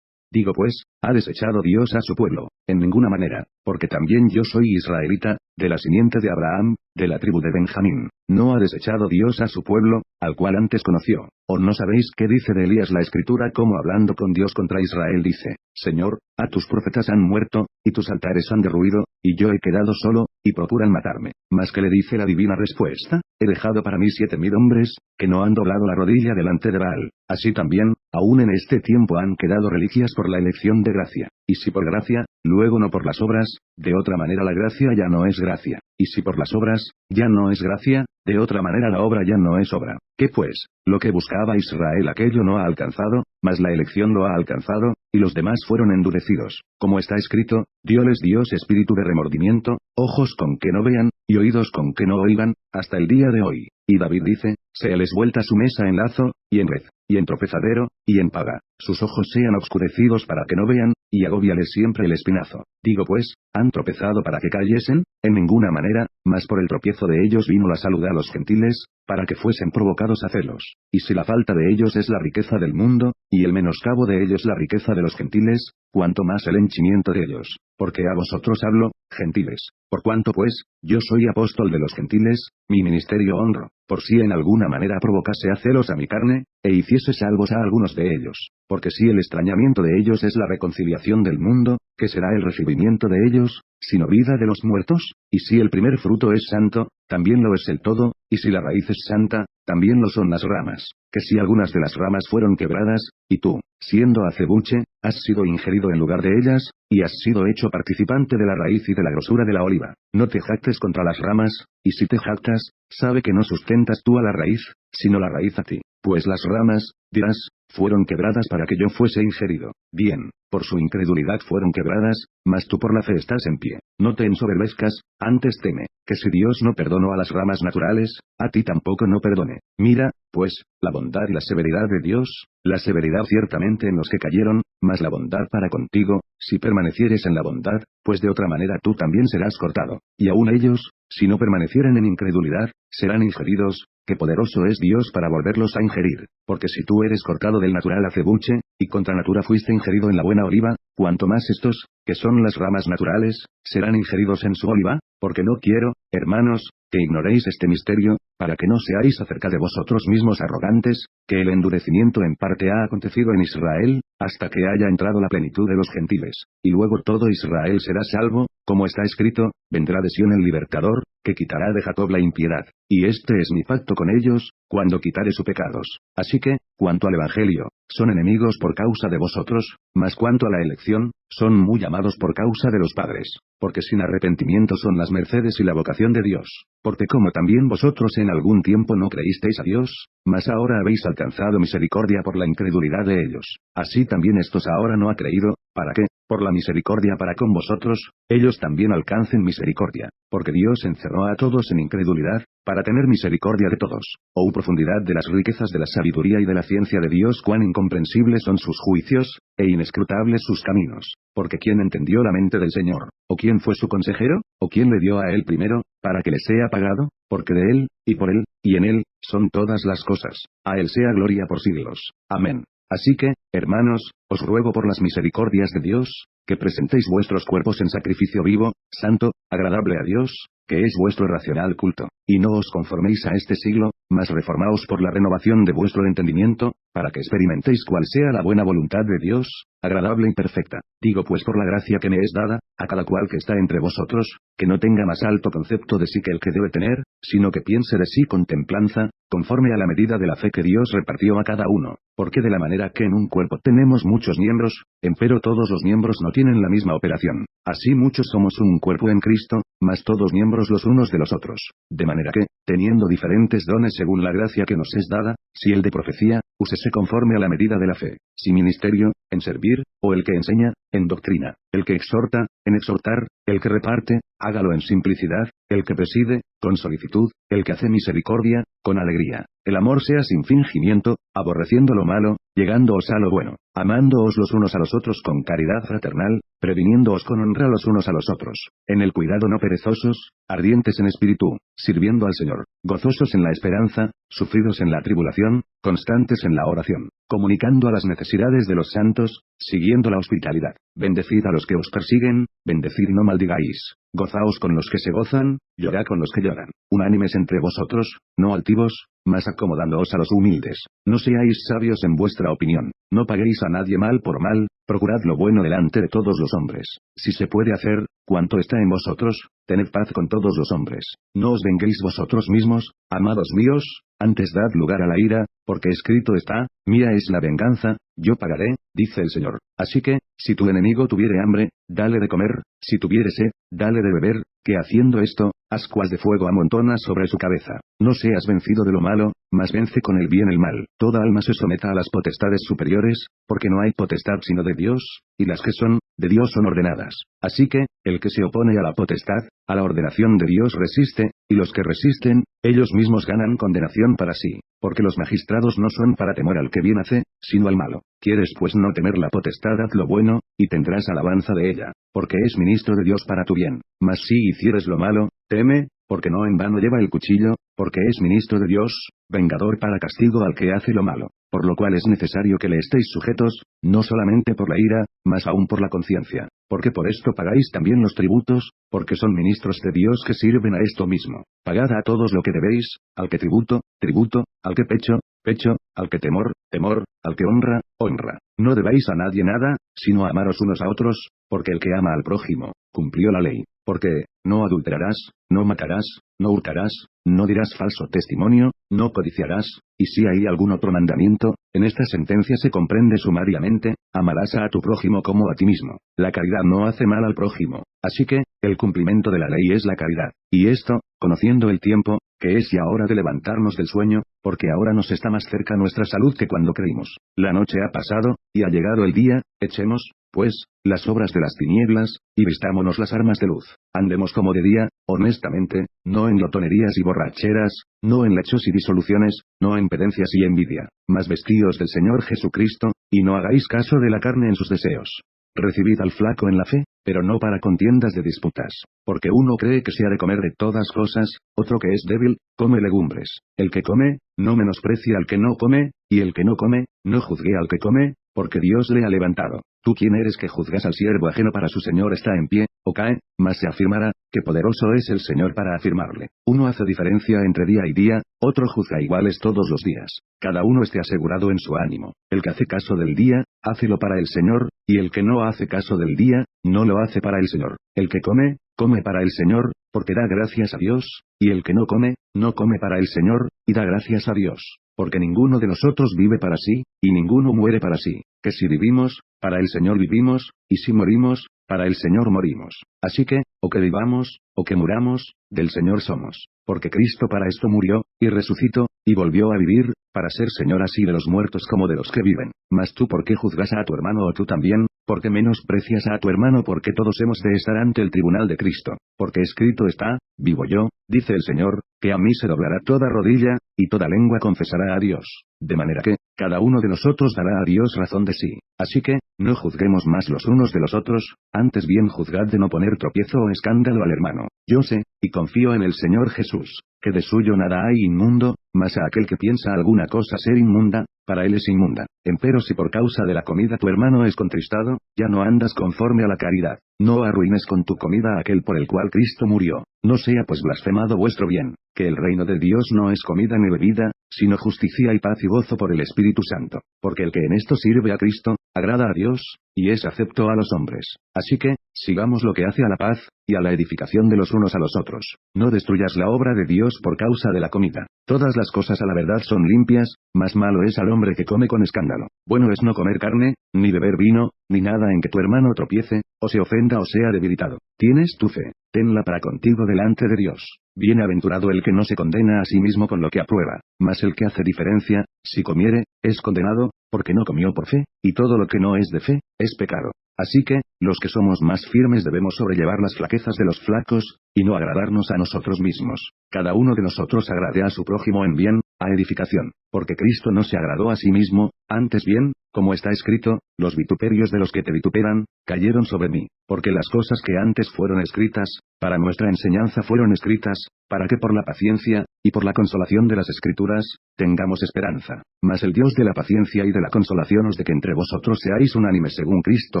Digo pues, ¿ha desechado Dios a su pueblo? En ninguna manera, porque también yo soy israelita, de la simiente de Abraham, de la tribu de Benjamín. ¿No ha desechado Dios a su pueblo, al cual antes conoció? ¿O no sabéis qué dice de Elías la Escritura como hablando con Dios contra Israel dice, Señor, a tus profetas han muerto, y tus altares han derruido, y yo he quedado solo, y procuran matarme? Mas ¿qué le dice la divina respuesta? He dejado para mí 7000 hombres, que no han doblado la rodilla delante de Baal. Así también, aún en este tiempo han quedado reliquias por la elección de gracia. Y si por gracia, luego no por las obras, de otra manera la gracia ya no es gracia. Y si por las obras, ya no es gracia, de otra manera la obra ya no es obra. ¿Qué pues? Lo que buscaba Israel aquello no ha alcanzado, mas la elección lo ha alcanzado, y los demás fueron endurecidos. Como está escrito, Dios Dios espíritu de remordimiento, ojos con que no vean, y oídos con que no oigan, hasta el día de hoy. Y David dice, séales vuelta su mesa en lazo, y en red, y en tropezadero, y en paga. Sus ojos sean obscurecidos para que no vean, y agóbiales siempre el espinazo. Digo pues, ¿han tropezado para que cayesen? En ninguna manera, mas por el tropiezo de ellos vino la salud a los gentiles, para que fuesen provocados a celos. Y si la falta de ellos es la riqueza del mundo, y el menoscabo de ellos la riqueza de los gentiles, cuanto más el henchimiento de ellos. Porque a vosotros hablo, gentiles. Por cuanto pues, yo soy apóstol de los gentiles, mi ministerio honro, por si en alguna manera provocase a celos a mi carne, e hiciese salvos a algunos de ellos. Porque si el extrañamiento de ellos es la reconciliación del mundo, ¿qué será el recibimiento de ellos, sino vida de los muertos? Y si el primer fruto es santo, también lo es el todo, y si la raíz es santa, también lo son las ramas. Que si algunas de las ramas fueron quebradas, y tú, siendo acebuche, has sido ingerido en lugar de ellas, y has sido hecho participante de la raíz y de la grosura de la oliva. No te jactes contra las ramas, y si te jactas, sabe que no sustentas tú a la raíz, sino la raíz a ti. Pues las ramas, dirás, fueron quebradas para que yo fuese ingerido. Bien, por su incredulidad fueron quebradas, mas tú por la fe estás en pie. No te ensoberbezcas, antes teme, que si Dios no perdonó a las ramas naturales, a ti tampoco no perdone. Mira, pues, la bondad y la severidad de Dios, la severidad ciertamente en los que cayeron, mas la bondad para contigo, si permanecieres en la bondad, pues de otra manera tú también serás cortado. Y aun ellos, si no permanecieren en incredulidad, serán ingeridos, que poderoso es Dios para volverlos a ingerir. Porque si tú eres cortado del natural acebuche, y contra natura fuiste ingerido en la buena oliva, cuanto más estos, que son las ramas naturales, serán ingeridos en su oliva, porque no quiero, hermanos, que ignoréis este misterio, para que no seáis acerca de vosotros mismos arrogantes, que el endurecimiento en parte ha acontecido en Israel, hasta que haya entrado la plenitud de los gentiles, y luego todo Israel será salvo, como está escrito, vendrá de Sión el libertador, que quitará de Jacob la impiedad, y este es mi pacto con ellos, cuando quitare sus pecados. Así que, cuanto al Evangelio, son enemigos por causa de vosotros, mas cuanto a la elección, son muy amados por causa de los padres, porque sin arrepentimiento son las mercedes y la vocación de Dios. Porque como también vosotros en algún tiempo no creísteis a Dios, mas ahora habéis alcanzado misericordia por la incredulidad de ellos, así también estos ahora no ha creído, para que, por la misericordia para con vosotros, ellos también alcancen misericordia. Porque Dios encerró a todos en incredulidad, para tener misericordia de todos. Oh profundidad de las riquezas de la sabiduría y de la ciencia de Dios, cuán incomprensibles son sus juicios, e inescrutables sus caminos. Porque ¿quién entendió la mente del Señor? ¿O quién fue su consejero? ¿O quién le dio a él primero, para que le sea pagado? Porque de él, y por él, y en él, son todas las cosas. A él sea gloria por siglos. Amén. Así que, hermanos, os ruego por las misericordias de Dios, que presentéis vuestros cuerpos en sacrificio vivo, santo, agradable a Dios, que es vuestro racional culto, y no os conforméis a este siglo, mas reformaos por la renovación de vuestro entendimiento, para que experimentéis cuál sea la buena voluntad de Dios, agradable y perfecta. Digo pues por la gracia que me es dada, a cada cual que está entre vosotros, que no tenga más alto concepto de sí que el que debe tener, sino que piense de sí con templanza, conforme a la medida de la fe que Dios repartió a cada uno. Porque de la manera que en un cuerpo tenemos muchos miembros, empero todos los miembros no tienen la misma operación. Así muchos somos un cuerpo en Cristo, mas todos miembros los unos de los otros. De manera que, teniendo diferentes dones según la gracia que nos es dada, si el de profecía, úsese conforme a la medida de la fe; si ministerio, en servir; o el que enseña, en doctrina; el que exhorta, en exhortar; el que reparte, hágalo en simplicidad; el que preside, con solicitud; el que hace misericordia, con alegría. El amor sea sin fingimiento, aborreciendo lo malo, llegándoos a lo bueno, amándoos los unos a los otros con caridad fraternal, previniéndoos con honra los unos a los otros, en el cuidado no perezosos, ardientes en espíritu, sirviendo al Señor, gozosos en la esperanza, sufridos en la tribulación, constantes en la oración, comunicando a las necesidades de los santos, siguiendo la hospitalidad. Bendecid a los que os persiguen, bendecid y no maldigáis. Gozaos con los que se gozan, llorad con los que lloran. Unánimes entre vosotros, no altivos, mas acomodándoos a los humildes. No seáis sabios en vuestra opinión. No paguéis a nadie mal por mal, procurad lo bueno delante de todos los hombres. Si se puede hacer, cuanto está en vosotros, tened paz con todos los hombres. No os venguéis vosotros mismos, amados míos, antes dad lugar a la ira, porque escrito está, mía es la venganza, yo pagaré, dice el Señor. Así que, si tu enemigo tuviere hambre, dale de comer; si tuviere sed, dale de beber, que haciendo esto, ascuas de fuego amontonas sobre su cabeza. No seas vencido de lo malo, mas vence con el bien el mal. Toda alma se someta a las potestades superiores, porque no hay potestad sino de Dios, y las que son, de Dios son ordenadas. Así que, el que se opone a la potestad, a la ordenación de Dios resiste, y los que resisten, ellos mismos ganan condenación para sí. Porque los magistrados no son para temor al que bien hace, sino al malo. ¿Quieres pues no temer la potestad? Haz lo bueno, y tendrás alabanza de ella, porque es ministro de Dios para tu bien. Mas si hicieres lo malo, teme, porque no en vano lleva el cuchillo, porque es ministro de Dios, vengador para castigo al que hace lo malo, por lo cual es necesario que le estéis sujetos, no solamente por la ira, mas aún por la conciencia, porque por esto pagáis también los tributos, porque son ministros de Dios que sirven a esto mismo. Pagad a todos lo que debéis, al que tributo, tributo, al que pecho, pecho, al que temor, temor, al que honra, honra. No debáis a nadie nada, sino amaros unos a otros, porque el que ama al prójimo, cumplió la ley. Porque, no adulterarás, no matarás, no hurtarás, no dirás falso testimonio, no codiciarás, y si hay algún otro mandamiento, en esta sentencia se comprende sumariamente, amarás a tu prójimo como a ti mismo. La caridad no hace mal al prójimo, así que, el cumplimiento de la ley es la caridad. Y esto, conociendo el tiempo, que es ya hora de levantarnos del sueño, porque ahora nos está más cerca nuestra salud que cuando creímos. La noche ha pasado, y ha llegado el día, echemos, pues, las obras de las tinieblas, y vistámonos las armas de luz. Andemos como de día, honestamente, no en glotonerías y borracheras, no en lechos y disoluciones, no en pedencias y envidia, mas vestíos del Señor Jesucristo, y no hagáis caso de la carne en sus deseos. Recibid al flaco en la fe, pero no para contiendas de disputas, porque uno cree que se ha de comer de todas cosas, otro que es débil, come legumbres. El que come, no menosprecie al que no come, y el que no come, no juzgue al que come, porque Dios le ha levantado. ¿Tú quién eres que juzgas al siervo ajeno para su señor está en pie, o cae? Mas se afirmará, que poderoso es el Señor para afirmarle. Uno hace diferencia entre día y día, otro juzga iguales todos los días. Cada uno esté asegurado en su ánimo. El que hace caso del día, hácelo para el Señor, y el que no hace caso del día, no lo hace para el Señor. El que come, come para el Señor, porque da gracias a Dios, y el que no come, no come para el Señor, y da gracias a Dios. Porque ninguno de nosotros vive para sí, y ninguno muere para sí, que si vivimos, para el Señor vivimos, y si morimos, para el Señor morimos. Así que, o que vivamos, o que muramos, del Señor somos. Porque Cristo para esto murió, y resucitó, y volvió a vivir, para ser Señor así de los muertos como de los que viven. Mas tú, ¿por qué juzgas a tu hermano o tú también? ¿Por qué menosprecias a tu hermano? Porque todos hemos de estar ante el tribunal de Cristo. Porque escrito está, vivo yo, dice el Señor, que a mí se doblará toda rodilla, y toda lengua confesará a Dios. De manera que, cada uno de nosotros dará a Dios razón de sí. Así que, no juzguemos más los unos de los otros, antes bien juzgad de no poner tropiezo o escándalo al hermano. Yo sé, y confío en el Señor Jesús, que de suyo nada hay inmundo, mas a aquel que piensa alguna cosa ser inmunda, para él es inmunda. Empero si por causa de la comida tu hermano es contristado, ya no andas conforme a la caridad. No arruines con tu comida a aquel por el cual Cristo murió. No sea pues blasfemado vuestro bien, que el reino de Dios no es comida ni bebida, sino justicia y paz y gozo por el Espíritu Santo. Porque el que en esto sirve a Cristo, agrada a Dios, y es acepto a los hombres. Así que, sigamos lo que hace a la paz, y a la edificación de los unos a los otros. No destruyas la obra de Dios por causa de la comida. Todas las cosas a la verdad son limpias, mas malo es al hombre que come con escándalo. Bueno es no comer carne, ni beber vino, ni nada en que tu hermano tropiece, o se ofenda o sea debilitado. Tienes tu fe, tenla para contigo delante de Dios. Bienaventurado el que no se condena a sí mismo con lo que aprueba, mas el que hace diferencia, si comiere, es condenado, porque no comió por fe, y todo lo que no es de fe, es pecado. Así que, los que somos más firmes debemos sobrellevar las flaquezas de los flacos, y no agradarnos a nosotros mismos. Cada uno de nosotros agrade a su prójimo en bien, a edificación, porque Cristo no se agradó a sí mismo, antes bien, como está escrito, los vituperios de los que te vituperan, cayeron sobre mí, porque las cosas que antes fueron escritas, para nuestra enseñanza fueron escritas, para que por la paciencia, y por la consolación de las Escrituras, tengamos esperanza. Mas el Dios de la paciencia y de la consolación os de que entre vosotros seáis unánimes según Cristo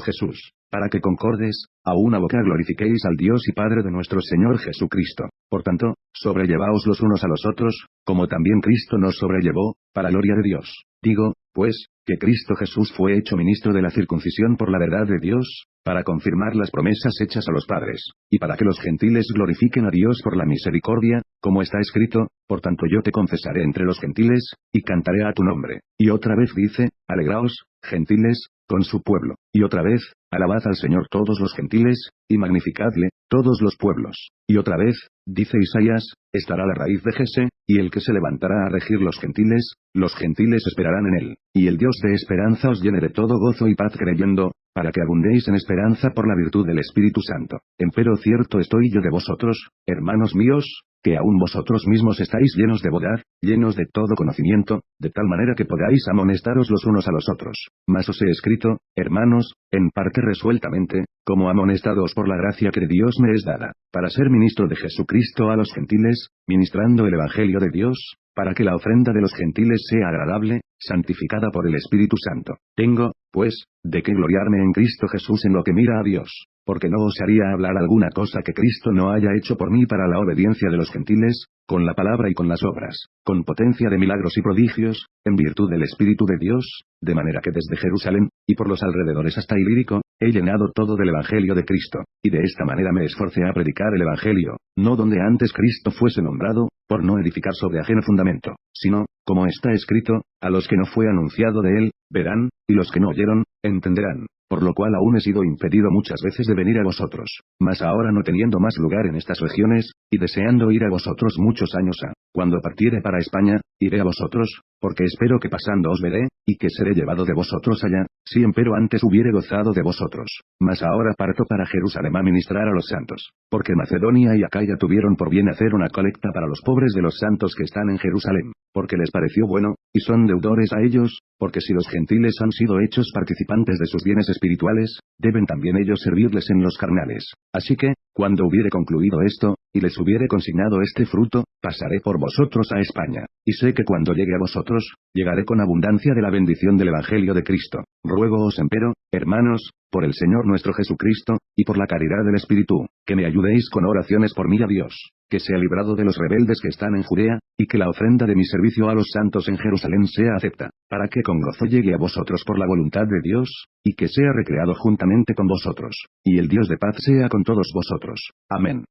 Jesús, para que concordes, a una boca glorifiquéis al Dios y Padre de nuestro Señor Jesucristo. Por tanto, sobrellevaos los unos a los otros, como también Cristo nos sobrellevó, para gloria de Dios. Digo, pues, que Cristo Jesús fue hecho ministro de la circuncisión por la verdad de Dios, para confirmar las promesas hechas a los padres, y para que los gentiles glorifiquen a Dios por la misericordia, como está escrito, por tanto yo te confesaré entre los gentiles, y cantaré a tu nombre. Y otra vez dice, alegraos, gentiles, con su pueblo. Y otra vez, alabad al Señor todos los gentiles, y magnificadle, todos los pueblos. Y otra vez, dice Isaías, estará la raíz de Jese, y el que se levantará a regir los gentiles esperarán en él. Y el Dios de esperanza os llene de todo gozo y paz creyendo, para que abundéis en esperanza por la virtud del Espíritu Santo. Empero cierto estoy yo de vosotros, hermanos míos, que aún vosotros mismos estáis llenos de bondad, llenos de todo conocimiento, de tal manera que podáis amonestaros los unos a los otros. Mas os he escrito, hermanos, en parte resueltamente, como amonestados por la gracia que de Dios me es dada, para ser ministro de Jesucristo a los gentiles, ministrando el Evangelio de Dios, para que la ofrenda de los gentiles sea agradable, santificada por el Espíritu Santo. Tengo, pues, de qué gloriarme en Cristo Jesús en lo que mira a Dios, porque no osaría hablar alguna cosa que Cristo no haya hecho por mí para la obediencia de los gentiles, con la palabra y con las obras, con potencia de milagros y prodigios, en virtud del Espíritu de Dios, de manera que desde Jerusalén, y por los alrededores hasta Ilírico, he llenado todo del Evangelio de Cristo, y de esta manera me esforcé a predicar el Evangelio, no donde antes Cristo fuese nombrado, por no edificar sobre ajeno fundamento, sino, como está escrito, a los que no fue anunciado de él, verán, y los que no oyeron, entenderán. Por lo cual aún he sido impedido muchas veces de venir a vosotros, mas ahora no teniendo más lugar en estas regiones, y deseando ir a vosotros muchos años cuando partiere para España, iré a vosotros, porque espero que pasando os veré, y que seré llevado de vosotros allá, si empero antes hubiere gozado de vosotros. Mas ahora parto para Jerusalén a ministrar a los santos, porque Macedonia y Acaya tuvieron por bien hacer una colecta para los pobres de los santos que están en Jerusalén, porque les pareció bueno, y son deudores a ellos, porque si los gentiles han sido hechos participantes de sus bienes espirituales, deben también ellos servirles en los carnales. Así que, cuando hubiere concluido esto, y les hubiere consignado este fruto, pasaré por vosotros a España, y sé que cuando llegue a vosotros, llegaré con abundancia de la bendición del Evangelio de Cristo. Ruégoos empero, hermanos, por el Señor nuestro Jesucristo, y por la caridad del Espíritu, que me ayudéis con oraciones por mí a Dios, que sea librado de los rebeldes que están en Judea, y que la ofrenda de mi servicio a los santos en Jerusalén sea acepta, para que con gozo llegue a vosotros por la voluntad de Dios, y que sea recreado juntamente con vosotros, y el Dios de paz sea con todos vosotros. Amén.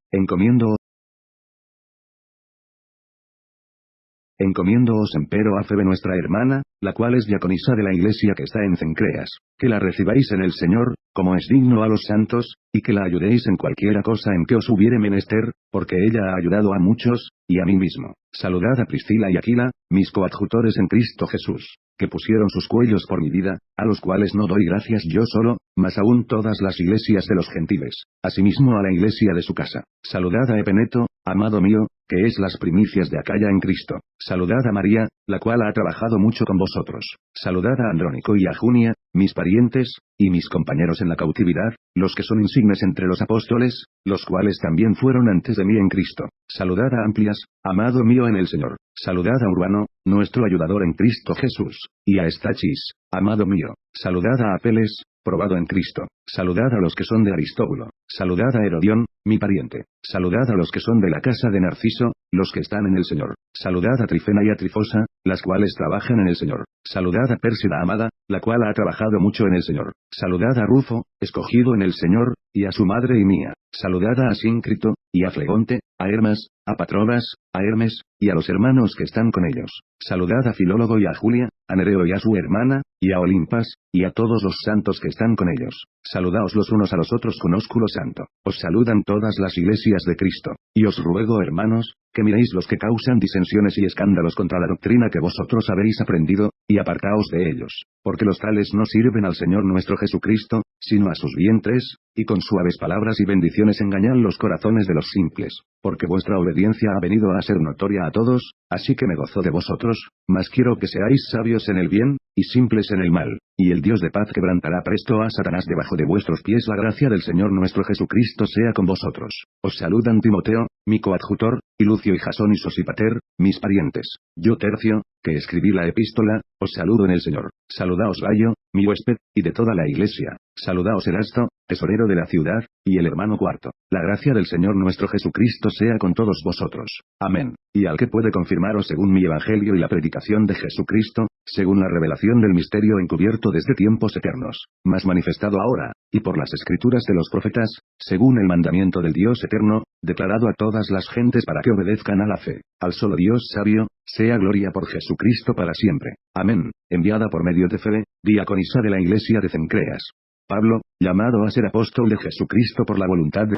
Encomiéndoos empero a Febe nuestra hermana, la cual es diaconisa de la iglesia que está en Cencreas, que la recibáis en el Señor, como es digno a los santos, y que la ayudéis en cualquiera cosa en que os hubiere menester, porque ella ha ayudado a muchos, y a mí mismo. Saludad a Priscila y Aquila, mis coadjutores en Cristo Jesús, que pusieron sus cuellos por mi vida, a los cuales no doy gracias yo solo, mas aún todas las iglesias de los gentiles, asimismo a la iglesia de su casa. Saludad a Epeneto, amado mío, que es las primicias de Acaya en Cristo. Saludad a María, la cual ha trabajado mucho con vosotros. Saludad a Andrónico y a Junia, mis parientes, y mis compañeros en la cautividad, los que son insignes entre los apóstoles, los cuales también fueron antes de mí en Cristo. Saludad a Amplias, amado mío en el Señor. Saludad a Urbano, nuestro ayudador en Cristo Jesús, y a Estachis, amado mío. Saludad a Apeles, probado en Cristo. Saludad a los que son de Aristóbulo. Saludad a Herodión, mi pariente. Saludad a los que son de la casa de Narciso, los que están en el Señor. Saludad a Trifena y a Trifosa, las cuales trabajan en el Señor. Saludad a Pérsida amada, la cual ha trabajado mucho en el Señor. Saludad a Rufo, escogido en el Señor, y a su madre y mía. Saludad a Asíncrito, y a Flegonte, a Hermas, a Patrobas, a Hermes, y a los hermanos que están con ellos. Saludad a Filólogo y a Julia, a Nereo y a su hermana, y a Olimpas, y a todos los santos que están con ellos. Saludaos los unos a los otros con ósculo santo. Os saludan todas las iglesias de Cristo. Y os ruego, hermanos, que miréis los que causan disensiones y escándalos contra la doctrina que vosotros habéis aprendido, y apartaos de ellos, porque los tales no sirven al Señor nuestro Jesucristo, sino a sus vientres, y con suaves palabras y bendiciones engañan los corazones de los simples, porque vuestra obediencia ha venido a ser notoria a todos, así que me gozo de vosotros, mas quiero que seáis sabios en el bien, y simples en el mal, y el Dios de paz quebrantará presto a Satanás debajo de vuestros pies. La gracia del Señor nuestro Jesucristo sea con vosotros. Os saludan Timoteo, mi coadjutor, y Lucio y Jasón y Sosipater, mis parientes. Yo Tercio, que escribí la epístola, os saludo en el Señor. Saludaos Gayo, mi huésped, y de toda la iglesia. Saludaos Erasto, tesorero de la ciudad, y el hermano Cuarto. La gracia del Señor nuestro Jesucristo sea con todos vosotros. Amén. Y al que puede confirmaros según mi evangelio y la predicación de Jesucristo, según la revelación del misterio encubierto desde tiempos eternos, mas manifestado ahora, y por las escrituras de los profetas, según el mandamiento del Dios eterno, declarado a todas las gentes para que obedezcan a la fe, al solo Dios sabio, sea gloria por Jesucristo para siempre. Amén. Enviada por medio de Febe, diaconisa de la iglesia de Cencreas. Pablo, llamado a ser apóstol de Jesucristo por la voluntad de